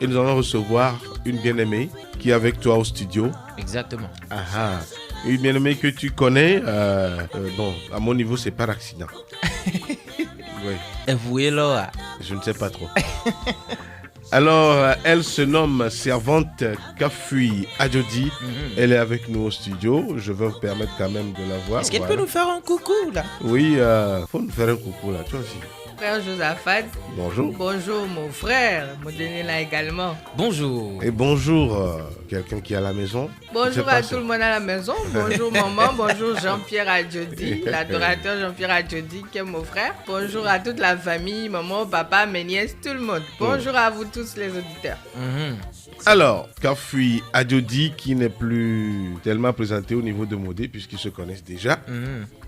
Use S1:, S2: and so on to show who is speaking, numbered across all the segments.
S1: et nous allons recevoir une bien-aimée qui est avec toi au studio.
S2: Exactement.
S1: Une bien-aimée que tu connais. Bon, à mon niveau, c'est par accident. Oui.
S2: Et vous êtes là?
S1: Je ne sais pas trop. Alors, elle se nomme Servante Kafui Adjodi. Elle est avec nous au studio. Je vais vous permettre quand même de la voir.
S2: Est-ce qu'elle peut nous faire un coucou là?
S1: Oui, faut nous faire un coucou là, toi aussi.
S3: Frère Josaphat.
S1: Bonjour.
S3: Bonjour mon frère, Modenela également.
S2: Bonjour.
S1: Et bonjour, quelqu'un qui est à la maison.
S3: Bonjour à tout le monde à la maison. Bonjour maman, bonjour Jean-Pierre Adjodi, l'adorateur Jean-Pierre Adjodi qui est mon frère. Bonjour à toute la famille, maman, papa, mes nièces, tout le monde. Bonjour à vous tous les auditeurs.
S1: Alors, Kafui Adjodi qui n'est plus tellement présenté au niveau de Modé puisqu'ils se connaissent déjà.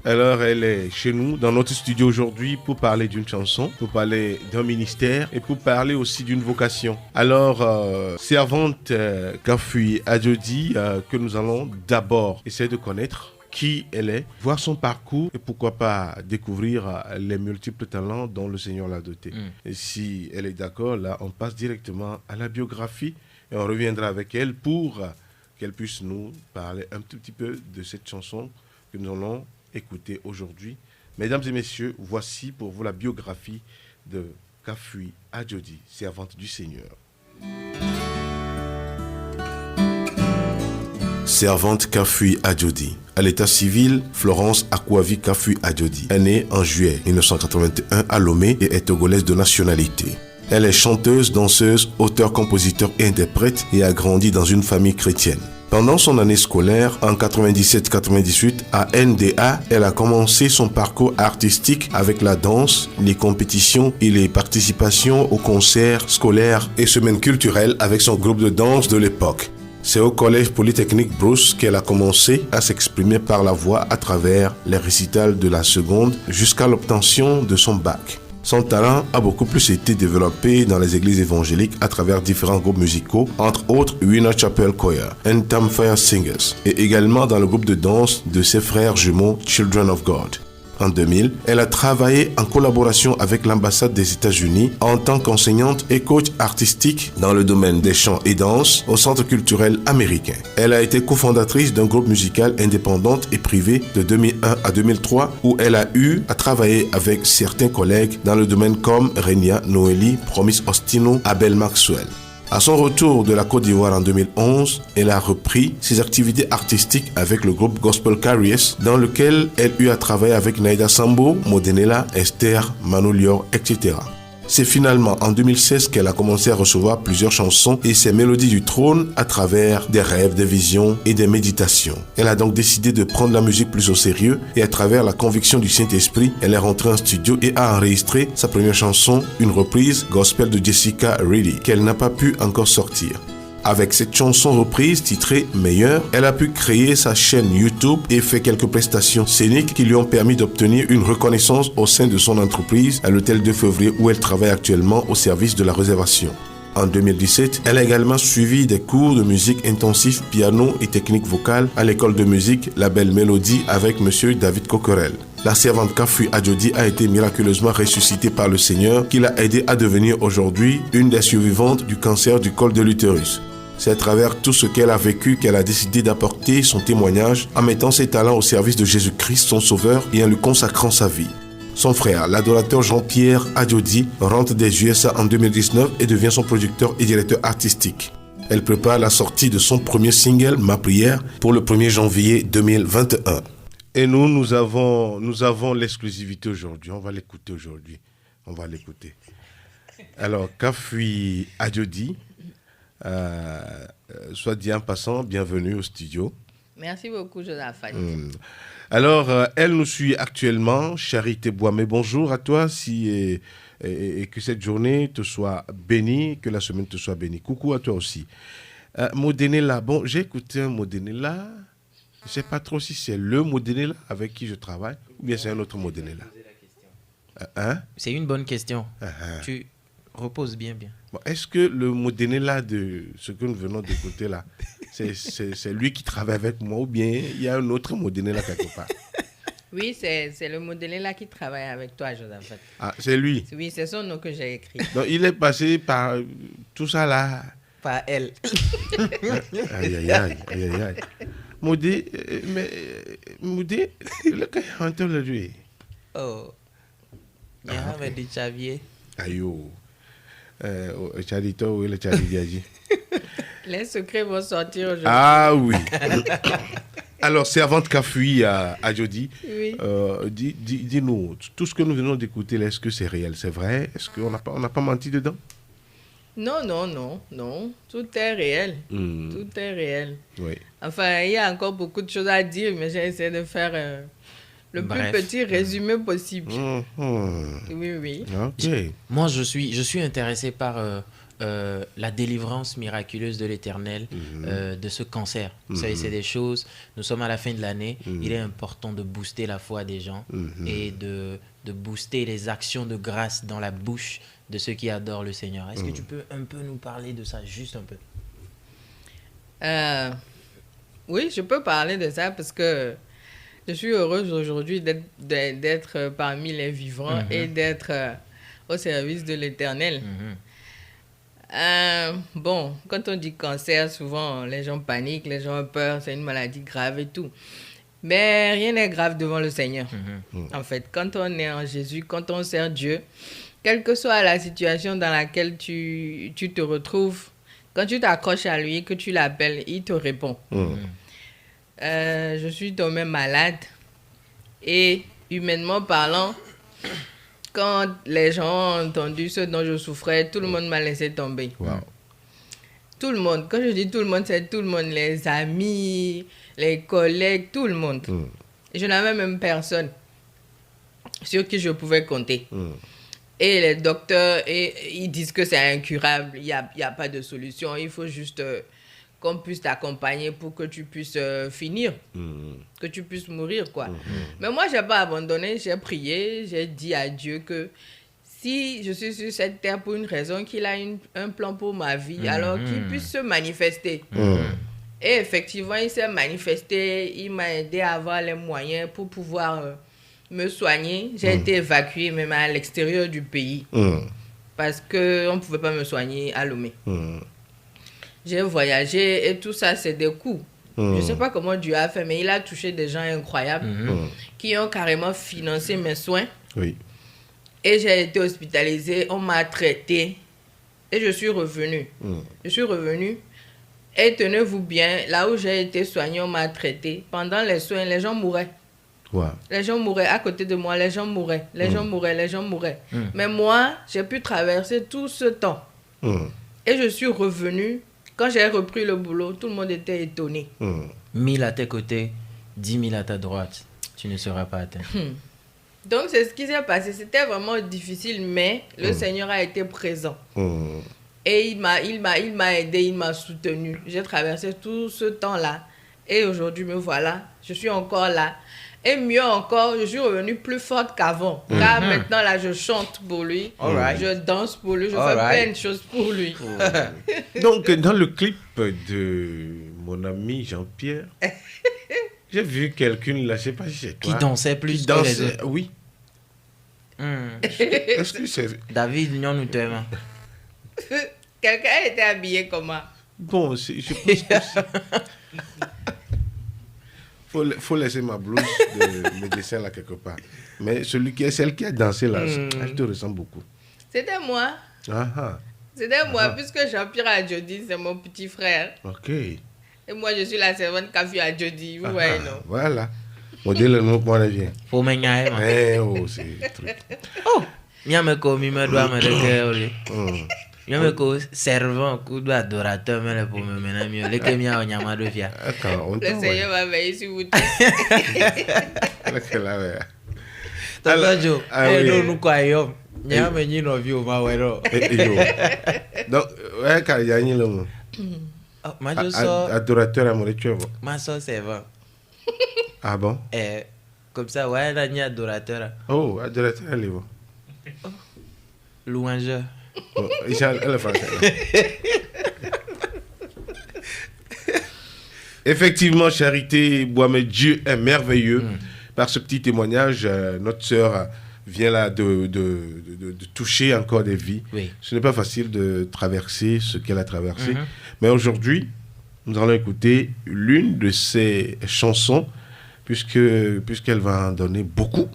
S1: Alors, elle est chez nous, dans notre studio aujourd'hui, pour parler d'une chanson, pour parler d'un ministère et pour parler aussi d'une vocation. Alors, Servante Kafui Adjodi, que nous allons d'abord essayer de connaître qui elle est, voir son parcours et pourquoi pas découvrir les multiples talents dont le Seigneur l'a doté. Et si elle est d'accord, là, on passe directement à la biographie et on reviendra avec elle pour qu'elle puisse nous parler un tout petit peu de cette chanson que nous allons écouter aujourd'hui. Mesdames et messieurs, voici pour vous la biographie de Kafui Adjodi, servante du Seigneur. Servante Kafui Adjodi. À l'état civil, Florence Akwavi Kafui Adjodi est née en juillet 1981 à Lomé et est togolaise de nationalité. Elle est chanteuse, danseuse, auteure, compositeur et interprète et a grandi dans une famille chrétienne. Pendant son année scolaire, en 97-98, à NDA, elle a commencé son parcours artistique avec la danse, les compétitions et les participations aux concerts scolaires et semaines culturelles avec son groupe de danse de l'époque. C'est au collège polytechnique Bruce qu'elle a commencé à s'exprimer par la voix à travers les récitals de la seconde jusqu'à l'obtention de son bac. Son talent a beaucoup plus été développé dans les églises évangéliques à travers différents groupes musicaux, entre autres Winner Chapel Choir, End-Time Fire Singers, et également dans le groupe de danse de ses frères jumeaux Children of God. En 2000, elle a travaillé en collaboration avec l'ambassade des États-Unis en tant qu'enseignante et coach artistique dans le domaine des chants et danses au Centre culturel américain. Elle a été cofondatrice d'un groupe musical indépendant et privé de 2001 à 2003 où elle a eu à travailler avec certains collègues dans le domaine comme Renia Noeli, Promise Ostino, Abel Maxwell. À son retour de la Côte d'Ivoire en 2011, elle a repris ses activités artistiques avec le groupe Gospel Carriers, dans lequel elle eut à travailler avec Naïda Sambo, Modenela, Esther, Manolior, etc. C'est finalement en 2016 qu'elle a commencé à recevoir plusieurs chansons et ses mélodies du trône à travers des rêves, des visions et des méditations. Elle a donc décidé de prendre la musique plus au sérieux et à travers la conviction du Saint-Esprit, elle est rentrée en studio et a enregistré sa première chanson, une reprise gospel de Jessica Reilly, qu'elle n'a pas pu encore sortir. Avec cette chanson reprise titrée Meilleur, elle a pu créer sa chaîne YouTube et fait quelques prestations scéniques qui lui ont permis d'obtenir une reconnaissance au sein de son entreprise à l'hôtel de Février où elle travaille actuellement au service de la réservation. En 2017, elle a également suivi des cours de musique intensifs piano et technique vocale à l'école de musique La Belle Mélodie avec M. David Coquerel. La servante Kafui Adjodi a été miraculeusement ressuscitée par le Seigneur qui l'a aidée à devenir aujourd'hui une des survivantes du cancer du col de l'utérus. C'est à travers tout ce qu'elle a vécu qu'elle a décidé d'apporter son témoignage en mettant ses talents au service de Jésus-Christ, son sauveur, et en lui consacrant sa vie. Son frère, l'adorateur Jean-Pierre Adjodi, rentre des USA en 2019 et devient son producteur et directeur artistique. Elle prépare la sortie de son premier single, Ma prière, pour le 1er janvier 2021. Et nous avons l'exclusivité aujourd'hui. On va l'écouter aujourd'hui. Alors, Kafui Adjodi, soit dit en passant, bienvenue au studio.
S3: Merci beaucoup, Josaphat.
S1: Alors, elle nous suit actuellement, Charité Boimé. Bonjour à toi, et que cette journée te soit bénie, que la semaine te soit bénie. Coucou à toi aussi. Modenela, bon, j'ai écouté un Modenela. Je ne sais pas trop si c'est le Modenela avec qui je travaille ou bien c'est un autre Modenela.
S2: C'est une bonne question. Tu reposes bien.
S1: Bon, est-ce que le Modenela de ce que nous venons d'écouter là, c'est lui qui travaille avec moi ou bien il y a un autre Modenela quelque part?
S3: Oui, c'est le modèle là qui travaille avec toi, Joseph.
S1: Ah, c'est lui.
S3: Oui, c'est son nom que j'ai écrit.
S1: Donc, il est passé par tout ça là.
S2: Par elle.
S1: Aïe. Moudi, le cas est en lui.
S2: Oh. Il y a des Xavier.
S1: Aïe. Charito, oui, le Charidiaji.
S3: Les secrets vont sortir aujourd'hui.
S1: Ah oui. Alors, servante Kafui à Jody,
S3: Oui.
S1: dis-nous, tout ce que nous venons d'écouter, est-ce que c'est réel, c'est vrai? Est-ce qu'on n'a pas menti dedans?
S3: Non. Tout est réel. Tout est réel.
S1: Oui.
S3: Enfin, il y a encore beaucoup de choses à dire, mais j'ai essayé de faire le plus petit résumé possible. Oui.
S1: Ok.
S2: Moi, je suis intéressé par la délivrance miraculeuse de l'Éternel de ce cancer. Vous savez, c'est des choses, nous sommes à la fin de l'année, il est important de booster la foi des gens et de booster les actions de grâce dans la bouche de ceux qui adorent le Seigneur. Est-ce que tu peux un peu nous parler de ça, juste un peu?
S3: Oui, je peux parler de ça parce que je suis heureuse aujourd'hui d'être parmi les vivants et d'être au service de l'Éternel. Bon, quand on dit cancer, souvent les gens paniquent, les gens ont peur, c'est une maladie grave et tout. Mais rien n'est grave devant le Seigneur. En fait, quand on est en Jésus, quand on sert Dieu, quelle que soit la situation dans laquelle tu te retrouves, quand tu t'accroches à lui, que tu l'appelles, il te répond. Je suis tombée malade et humainement parlant, quand les gens ont entendu ce dont je souffrais, tout le monde m'a laissé tomber.
S1: Wow.
S3: Tout le monde. Quand je dis tout le monde, c'est tout le monde. Les amis, les collègues, tout le monde. Je n'avais même personne sur qui je pouvais compter. Et les docteurs, ils disent que c'est incurable. Il n'y a pas de solution. Il faut juste qu'on puisse t'accompagner pour que tu puisses finir, que tu puisses mourir, quoi. Mais moi, je n'ai pas abandonné. J'ai prié, j'ai dit à Dieu que si je suis sur cette terre pour une raison, qu'il a un plan pour ma vie, alors qu'il puisse se manifester. Et effectivement, il s'est manifesté. Il m'a aidé à avoir les moyens pour pouvoir me soigner. J'ai été évacuée même à l'extérieur du pays parce qu'on ne pouvait pas me soigner à Lomé. J'ai voyagé et tout ça, c'est des coups. Je ne sais pas comment Dieu a fait, mais il a touché des gens incroyables qui ont carrément financé mes soins.
S1: Oui.
S3: Et j'ai été hospitalisée, on m'a traité et je suis revenue. Je suis revenue et tenez-vous bien, là où j'ai été soignée, on m'a traité. Pendant les soins, les gens mouraient.
S1: Wow.
S3: Les gens mouraient à côté de moi, les gens mouraient. Mais moi, j'ai pu traverser tout ce temps. Et je suis revenue. Quand j'ai repris le boulot, tout le monde était étonné.
S2: 1000 à tes côtés, 10 000 à ta droite. Tu ne seras pas atteint.
S3: Donc, c'est ce qui s'est passé. C'était vraiment difficile, mais le Seigneur a été présent. Et il m'a aidé, il m'a soutenu. J'ai traversé tout ce temps-là. Et aujourd'hui, me voilà. Je suis encore là. Et mieux encore, je suis revenue plus forte qu'avant. Car maintenant, là, je chante pour lui. Je danse pour lui. Je fais plein de choses pour lui.
S1: Donc, dans le clip de mon ami Jean-Pierre, j'ai vu quelqu'un, là, je ne sais pas si c'est toi.
S2: Qui dansait plus
S1: que les autres. Oui. Est-ce que c'est...
S2: David, nous t'aimons.
S3: Quelqu'un était habillé comment?
S1: Bon, je pense que faut laisser ma blouse de médecin là quelque part. Mais celle qui a dansé là, elle te ressemble beaucoup.
S3: C'était moi. C'était moi, puisque Jean-Pierre Adjodi, c'est mon petit frère.
S1: Ok.
S3: Et moi, je suis la servante Kafui Adjodi. Vous voyez, non?
S1: Voilà. On dit le nom pour aller bien.
S2: Faut m'engager.
S1: C'est le truc.
S2: Oh! Mia me komi me doit me regarder. Mia me ko servant coup d'adorateur me le pour me mener mieux. Les que mia on yama de fia.
S3: Le Seigneur va veiller sur vous tous.
S2: Tata Jo, non nous croyons. Nya me ni no viu ma wero.
S1: Donc, ouais, car il y a ni le mot.
S2: Ma jo so
S1: adorateur amoureux tu vois.
S2: Ma so servant.
S1: Ah bon?
S2: Comme ça, ouais, là, il y a adorateur.
S1: Oh, adorateur, elle est bon.
S2: Louangeur.
S1: Oh, elle est française. Effectivement, Charité Boismet, Dieu est merveilleux. par ce petit témoignage, notre sœur vient là de toucher encore des vies.
S2: Oui.
S1: Ce n'est pas facile de traverser ce qu'elle a traversé. Mais aujourd'hui, nous allons écouter l'une de ses chansons, puisqu'elle va en donner beaucoup.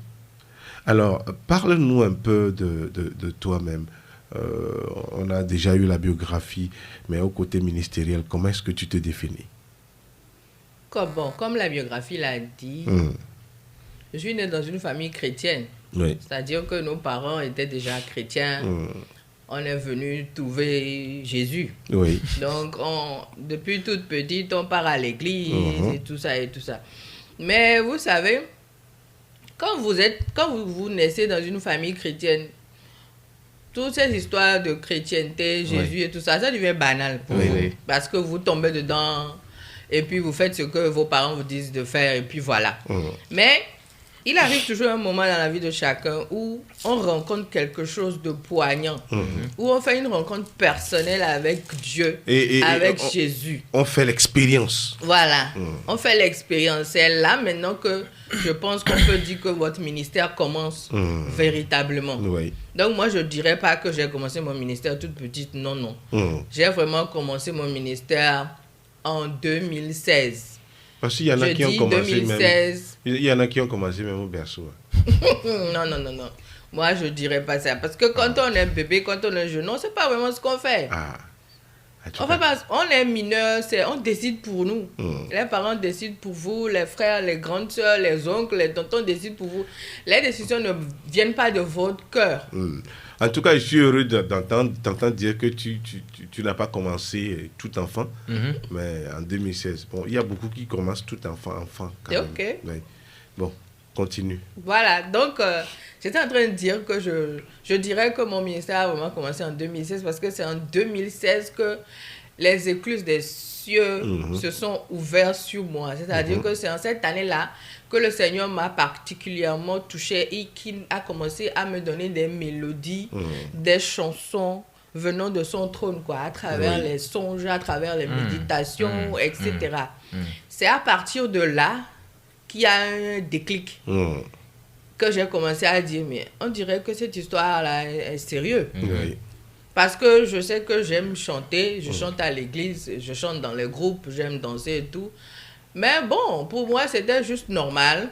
S1: Alors, parle-nous un peu de toi-même. On a déjà eu la biographie, mais au côté ministériel, comment est-ce que tu te définis?
S3: Comme la biographie l'a dit, je suis née dans une famille chrétienne.
S1: Oui.
S3: C'est-à-dire que nos parents étaient déjà chrétiens. On est venu trouver Jésus.
S1: Oui.
S3: Donc, depuis toute petite, on part à l'église et tout ça et tout ça. Mais vous savez, quand vous naissez dans une famille chrétienne, toutes ces histoires de chrétienté, Jésus et tout ça, ça devient banal pour vous. Parce que vous tombez dedans et puis vous faites ce que vos parents vous disent de faire et puis voilà. Mais il arrive toujours un moment dans la vie de chacun où on rencontre quelque chose de poignant, où on fait une rencontre personnelle avec Dieu, avec Jésus.
S1: On fait l'expérience.
S3: Voilà, on fait l'expérience. C'est là maintenant que je pense qu'on peut dire que votre ministère commence véritablement.
S1: Oui.
S3: Donc moi, je ne dirais pas que j'ai commencé mon ministère toute petite, non. J'ai vraiment commencé mon ministère en 2016.
S1: Parce qu'il y en a qui ont commencé
S3: 2016.
S1: même. Il y en a qui ont commencé même au berceau.
S3: Non. Moi, je dirais pas ça. Parce que quand on est bébé, quand on est jeune, on ne sait pas vraiment ce qu'on fait. On est mineur, on décide pour nous. Les parents décident pour vous, les frères, les grandes soeurs, les oncles, les tontons décident pour vous. Les décisions ne viennent pas de votre cœur.
S1: En tout cas, je suis heureux d'entendre dire que tu n'as pas commencé tout enfant, mais en 2016. Bon, il y a beaucoup qui commencent tout enfant quand même.
S3: Ok.
S1: Oui. Bon, continue.
S3: Voilà, donc j'étais en train de dire que je dirais que mon ministère a vraiment commencé en 2016 parce que c'est en 2016 que les écluses des cieux se sont ouvertes sur moi. C'est-à-dire que c'est en cette année-là que le Seigneur m'a particulièrement touchée et qu'il a commencé à me donner des mélodies, des chansons venant de son trône, à travers les songes, à travers les méditations, etc. C'est à partir de là qu'il y a un déclic que j'ai commencé à dire, mais on dirait que cette histoire-là est sérieuse. Parce que je sais que j'aime chanter, je chante à l'église, je chante dans les groupes, j'aime danser et tout. Mais bon, pour moi, c'était juste normal.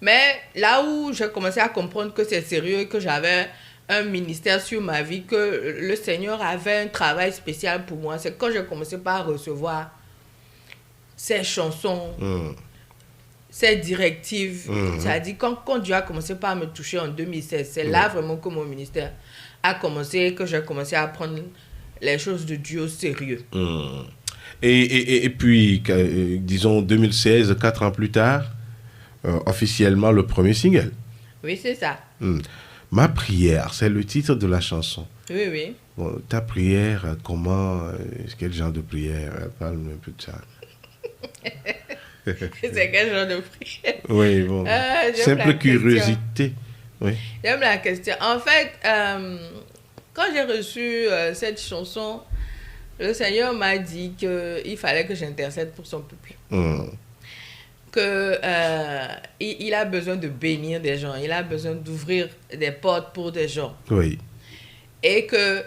S3: Mais là où j'ai commencé à comprendre que c'est sérieux, que j'avais un ministère sur ma vie, que le Seigneur avait un travail spécial pour moi, c'est quand j'ai commencé par recevoir ces chansons, ces directives. C'est-à-dire, quand Dieu a commencé par me toucher en 2016, c'est là vraiment que mon ministère a commencé, que j'ai commencé à prendre les choses de Dieu au sérieux.
S1: Et puis, disons 2016, 4 ans plus tard, officiellement le premier single.
S3: Oui, c'est ça.
S1: Ma prière, c'est le titre de la chanson.
S3: Oui.
S1: Bon, ta prière, comment, quel genre de prière? Parle-moi un peu de ça.
S3: C'est quel genre de prière?
S1: Oui, bon. Simple curiosité. Oui.
S3: J'aime la question. En fait, quand j'ai reçu cette chanson, le Seigneur m'a dit qu'il fallait que j'intercède pour son peuple. Il a besoin de bénir des gens. Il a besoin d'ouvrir des portes pour des gens.
S1: Oui.
S3: Et que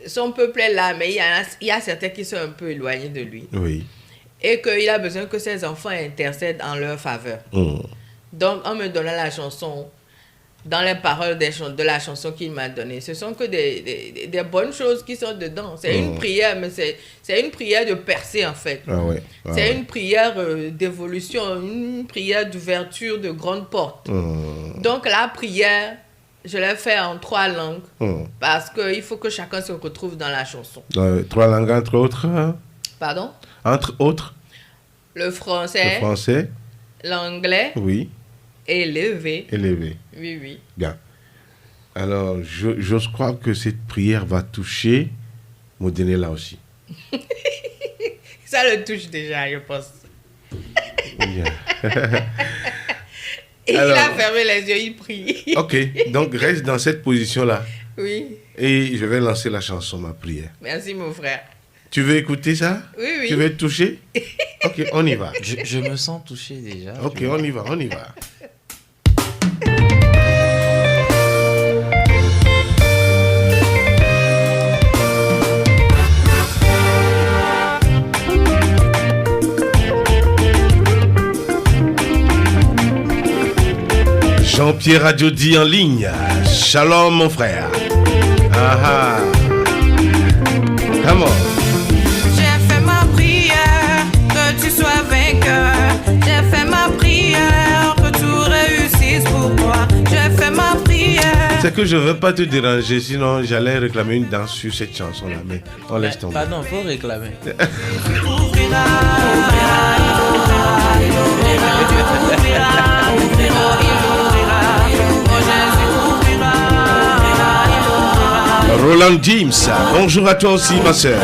S3: son peuple est là, mais il y a certains qui sont un peu éloignés de lui.
S1: Oui.
S3: Et qu'il a besoin que ses enfants intercèdent en leur faveur. Donc, en me donnant la chanson, dans les paroles de la chanson qu'il m'a donnée, ce sont que des bonnes choses qui sont dedans. C'est une prière, mais c'est une prière de percée, en fait. C'est une prière d'évolution, une prière d'ouverture de grandes portes. Donc, la prière, je l'ai fait en 3 langues, parce qu'il faut que chacun se retrouve dans la chanson.
S1: 3 langues, entre autres?
S3: Pardon?
S1: Entre autres?
S3: Le français. L'anglais.
S1: Oui.
S3: Élevé. Oui.
S1: Bien. Alors, j'ose croire que cette prière va toucher Modena aussi.
S3: Ça le touche déjà, je pense.
S1: Bien.
S3: Et alors, il a fermé les yeux, il prie.
S1: Ok, donc reste dans cette position-là.
S3: Oui.
S1: Et je vais lancer la chanson, ma prière.
S3: Merci, mon frère.
S1: Tu veux écouter ça?
S3: Oui.
S1: Tu veux être touché? Ok, on y va.
S2: Je me sens touché déjà.
S1: Ok, on y va. Jean-Pierre Adjodi en ligne. Shalom mon frère. Ah ah. Come on.
S4: J'ai fait ma prière, que tu sois vainqueur. J'ai fait ma prière, que tout réussisse pour toi. J'ai fait ma prière.
S1: C'est que je veux pas te déranger, sinon j'allais réclamer une danse sur cette chanson-là, mais on laisse tomber.
S2: Pardon, faut réclamer.
S1: Roland James, bonjour à toi aussi ma soeur.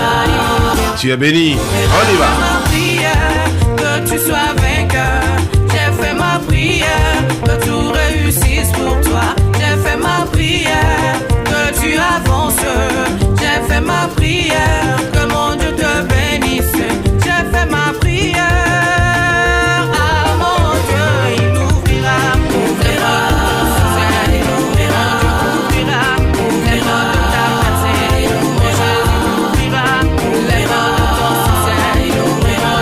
S1: Tu es béni, on y va.
S4: Ma prière, que tu sois vainqueur. J'ai fait ma prière, que tout réussisse pour toi. J'ai fait ma prière, que tu avances. J'ai fait ma prière, que mon Dieu te bénisse. J'ai fait ma prière, ah mon Dieu, il ouvrira il ouvrira, les portes de ta pensée, mon Jésus ouvrira les portes de ton succès, mon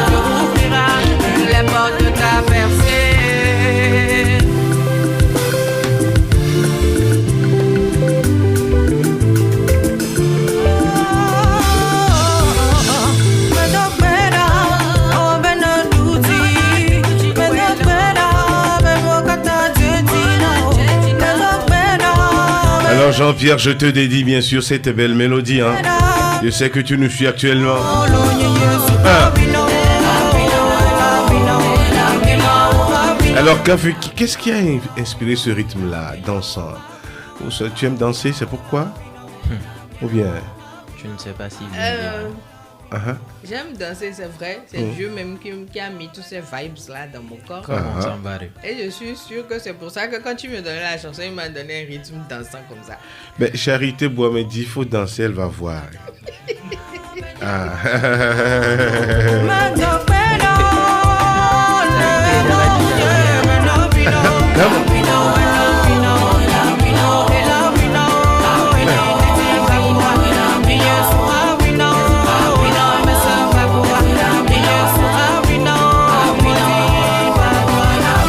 S4: Dieu ouvrira les portes de ta percée.
S1: Alors Jean-Pierre, je te dédie bien sûr cette belle mélodie. Hein. Je sais que tu nous suis actuellement. Ah. Alors Kafu, qu'est-ce qui a inspiré ce rythme-là, dansant? Tu aimes danser, c'est pourquoi? Ou bien...
S2: Je ne sais pas si vous
S3: J'aime danser, c'est vrai. C'est Dieu même qui a mis tous ces vibes-là dans mon corps.
S2: Comme on s'embarre.
S3: Et je suis sûre que c'est pour ça que quand tu me donnais la chanson, il m'a donné un rythme dansant comme ça.
S1: Mais Charité Bois-Medi, il faut danser, elle va voir. Ah.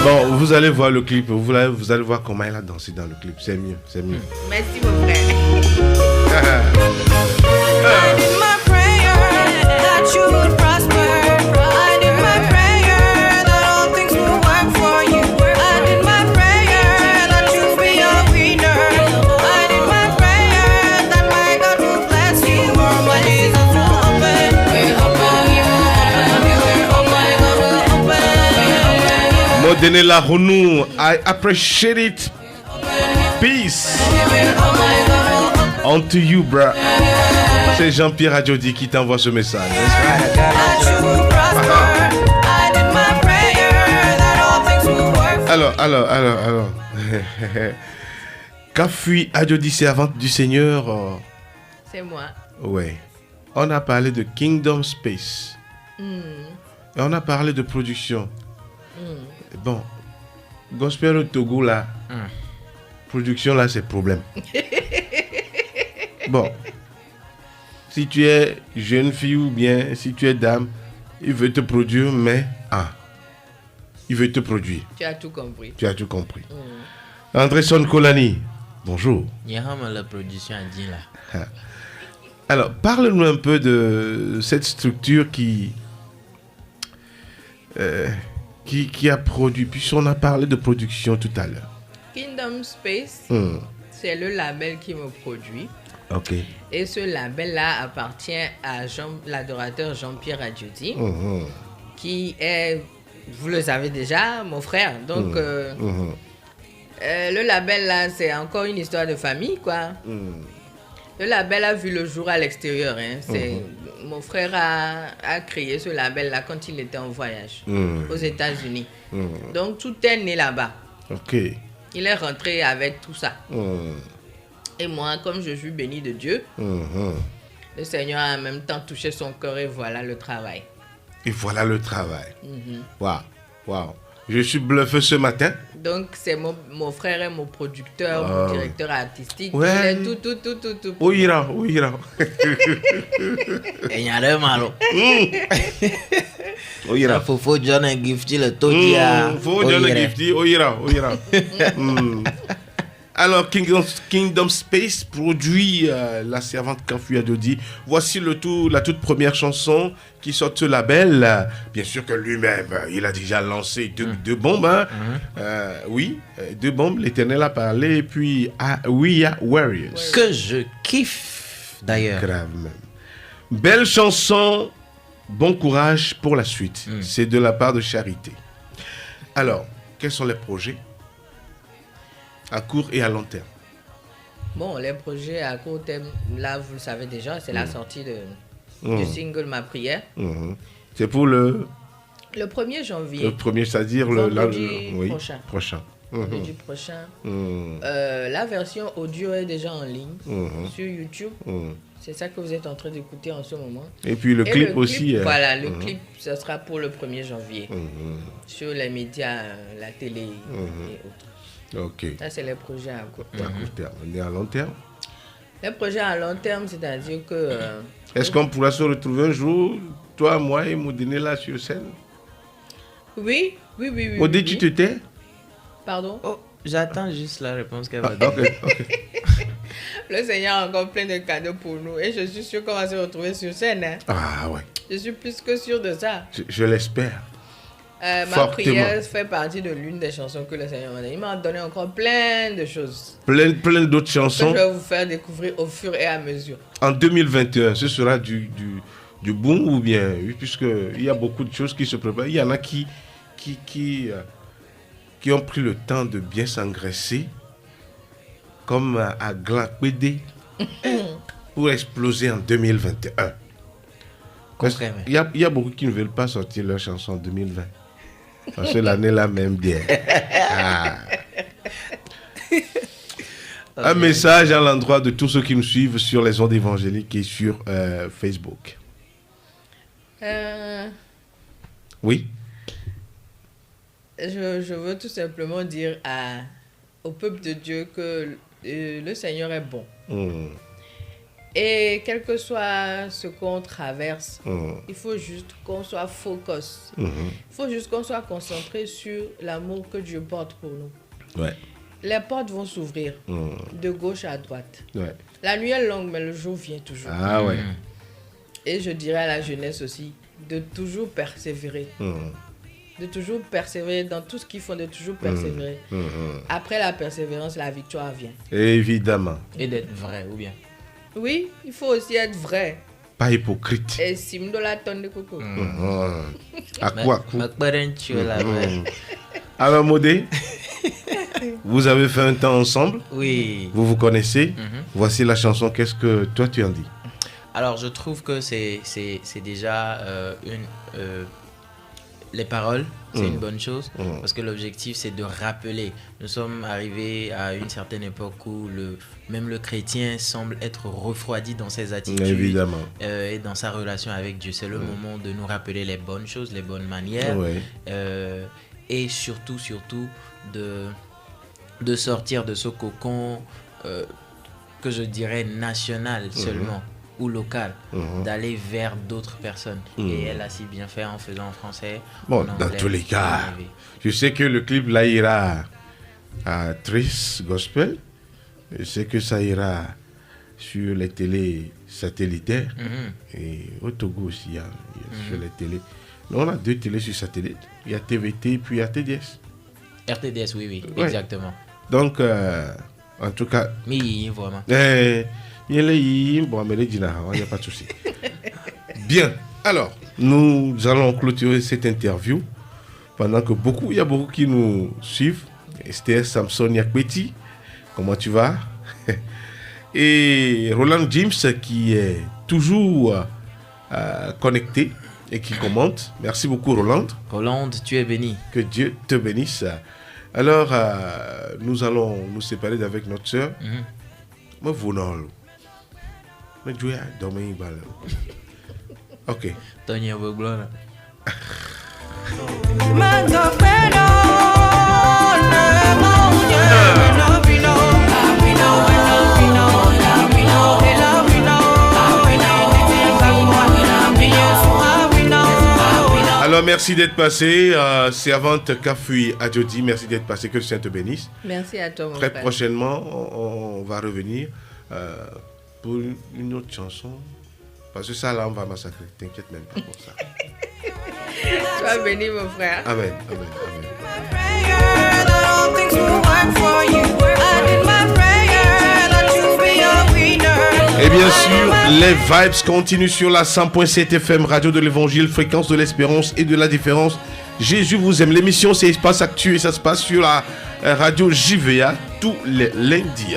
S1: Bon, vous allez voir le clip, vous allez voir comment elle a dansé dans le clip, c'est mieux, c'est mieux.
S3: Merci mon frère.
S4: I did my prayer that you would prosper. I did my prayer that all things will work for you. I did my prayer that you'll be a winner. I did my prayer that my God will bless you. Oh my Jesus will open. Oh my God will open.
S1: Modenela Honou, I appreciate it. Peace. On to you, bro. C'est Jean-Pierre Adjodi qui t'envoie ce message. Alors. Kafu Adjodi, servante du Seigneur.
S3: C'est moi.
S1: Ouais. On a parlé de Kingdom Space. Et on a parlé de production. Bon, Gospel au Togo là, production là c'est problème. Bon, si tu es jeune fille ou bien si tu es dame, il veut te produire, mais il veut te produire.
S3: Tu as tout compris.
S1: Tu as tout compris. Andresson Kolani, bonjour.
S2: Il y a la production à dire là.
S1: Alors, parle-nous un peu de cette structure qui a produit, puisqu'on a parlé de production tout à l'heure.
S3: Kingdom Space, c'est le label qui me produit.
S1: Ok.
S3: Et ce label-là appartient à l'adorateur Jean-Pierre Adjodi, qui est, vous le savez déjà, mon frère. Donc, le label-là, c'est encore une histoire de famille, quoi. Le label a vu le jour à l'extérieur. Mon frère a créé ce label-là quand il était en voyage aux États-Unis. Donc, tout est né là-bas.
S1: Ok.
S3: Il est rentré avec tout ça. Et moi, comme je suis béni de Dieu, le Seigneur a en même temps touché son cœur et voilà le travail.
S1: Et voilà le travail. Waouh, waouh. Je suis bluffé ce matin.
S3: Donc, c'est mon frère est mon producteur, mon directeur artistique.
S1: Ouais.
S3: Il est tout.
S1: Où ira.
S2: Et il y a le malo.
S1: Où ira.
S2: Faut John et Gifty le Todia.
S1: Faut John et Gifty. Où ira. Alors, Kingdom Space produit La Servante Kafui Adjodi. Voici la toute première chanson qui sort de ce label. Bien sûr que lui-même, il a déjà lancé deux bombes. Hein. Deux bombes. L'Éternel a parlé. Et puis, We Are Warriors.
S2: Que je kiffe, d'ailleurs.
S1: Grave même. Belle chanson. Bon courage pour la suite. C'est de la part de Charité. Alors, quels sont les projets à court et à long terme?
S3: Bon, les projets à court terme, là, vous le savez déjà, c'est la sortie du single Ma Prière.
S1: C'est pour le
S3: 1er janvier.
S1: Le premier, c'est-à-dire
S3: vendredi
S1: prochain.
S3: Vendredi prochain. La version audio est déjà en ligne sur YouTube. C'est ça que vous êtes en train d'écouter en ce moment.
S1: Et puis le clip aussi.
S3: Voilà, le clip, ce sera pour le 1er janvier. Sur les médias, la télé et autres.
S1: Ok.
S3: Ça, c'est les projets à court terme.
S1: À court terme. On est à long terme.
S3: Les projets à long terme, c'est-à-dire que...
S1: Est-ce qu'on pourra se retrouver un jour, toi, moi et Moudine là sur scène?
S3: Oui.
S1: Moudine, tu te tais?
S3: Pardon?
S2: Oh, j'attends juste la réponse qu'elle va donner.
S1: Ok.
S3: Le Seigneur a encore plein de cadeaux pour nous et je suis sûr qu'on va se retrouver sur scène. Hein.
S1: Ah ouais.
S3: Je suis plus que sûr de ça.
S1: Je l'espère.
S3: Ma prière fait partie de l'une des chansons que le Seigneur m'a donné. Il m'a donné encore plein de choses.
S1: Plein d'autres chansons.
S3: Que je vais vous faire découvrir au fur et à mesure.
S1: En 2021, ce sera du boom ou bien, puisqu'il y a beaucoup de choses qui se préparent. Il y en a qui ont pris le temps de bien s'engraisser, comme à Glan PD, pour exploser en 2021. Il y a beaucoup qui ne veulent pas sortir leur chanson en 2020. Parce que l'année-là même bien. Un message à l'endroit de tous ceux qui nous suivent sur les ondes évangéliques et sur Facebook. Oui.
S3: Je veux tout simplement dire au peuple de Dieu que le Seigneur est bon. Et quel que soit ce qu'on traverse, il faut juste qu'on soit focus. Il faut juste qu'on soit concentré sur l'amour que Dieu porte pour nous.
S1: Ouais.
S3: Les portes vont s'ouvrir de gauche à droite.
S1: Ouais.
S3: La nuit est longue, mais le jour vient toujours.
S1: Ah ouais.
S3: Et je dirais à la jeunesse aussi de toujours persévérer. De toujours persévérer dans tout ce qu'ils font, de toujours persévérer. Après la persévérance, la victoire vient.
S1: Évidemment.
S2: Et d'être vrai, ou bien?
S3: Oui, il faut aussi être vrai.
S1: Pas hypocrite.
S3: Et sim de la tonne de coco.
S1: À quoi? Alors, Modé, vous avez fait un temps ensemble.
S2: Oui.
S1: Vous vous connaissez. Voici la chanson. Qu'est-ce que toi tu en dis?
S2: Alors, je trouve que c'est déjà les paroles, c'est une bonne chose, parce que l'objectif, c'est de rappeler. Nous sommes arrivés à une certaine époque où même le chrétien semble être refroidi dans ses attitudes.
S1: Évidemment.
S2: Et dans sa relation avec Dieu. C'est le moment de nous rappeler les bonnes choses, les bonnes manières. Et surtout, de sortir de ce cocon que je dirais national seulement. Ou local, d'aller vers d'autres personnes. Et elle a si bien fait en faisant en français.
S1: Bon, dans tous les cas, je sais que le clip là ira à Tris Gospel. Je sais que ça ira sur les télés satellitaires. Et au Togo aussi, sur les télés. On a 2 télés sur satellite. Il y a TVT puis il y a TDS.
S2: RTDS, oui,
S1: Ouais.
S2: exactement.
S1: Donc, en tout cas...
S2: Mais vraiment.
S1: Bon, mais il n'y a pas de souci. Bien. Alors, nous allons clôturer cette interview pendant que il y a beaucoup qui nous suivent. Esther Samson Yakbeti, comment tu vas? Et Roland James qui est toujours connecté et qui commente. Merci beaucoup, Roland.
S2: Roland, tu es béni.
S1: Que Dieu te bénisse. Alors, nous allons nous séparer d'avec notre sœur. Moi, vous non. Mais Dieu a dormi. Ok. Alors merci d'être passé, c'est Servante Kafui Adjodi, merci d'être passé, que le Seigneur te bénisse.
S3: Merci à toi mon
S1: Très
S3: frère.
S1: prochainement, on va revenir pour une autre chanson, parce que ça là on va massacrer, t'inquiète même pas pour ça.
S3: Sois béni mon frère.
S1: Amen, amen, amen. Et bien sûr, les vibes continuent sur la 100.7 FM, radio de l'évangile, fréquence de l'espérance et de la différence. Jésus vous aime. L'émission c'est Espace Actu et ça se passe sur la radio JVA tous les lundis.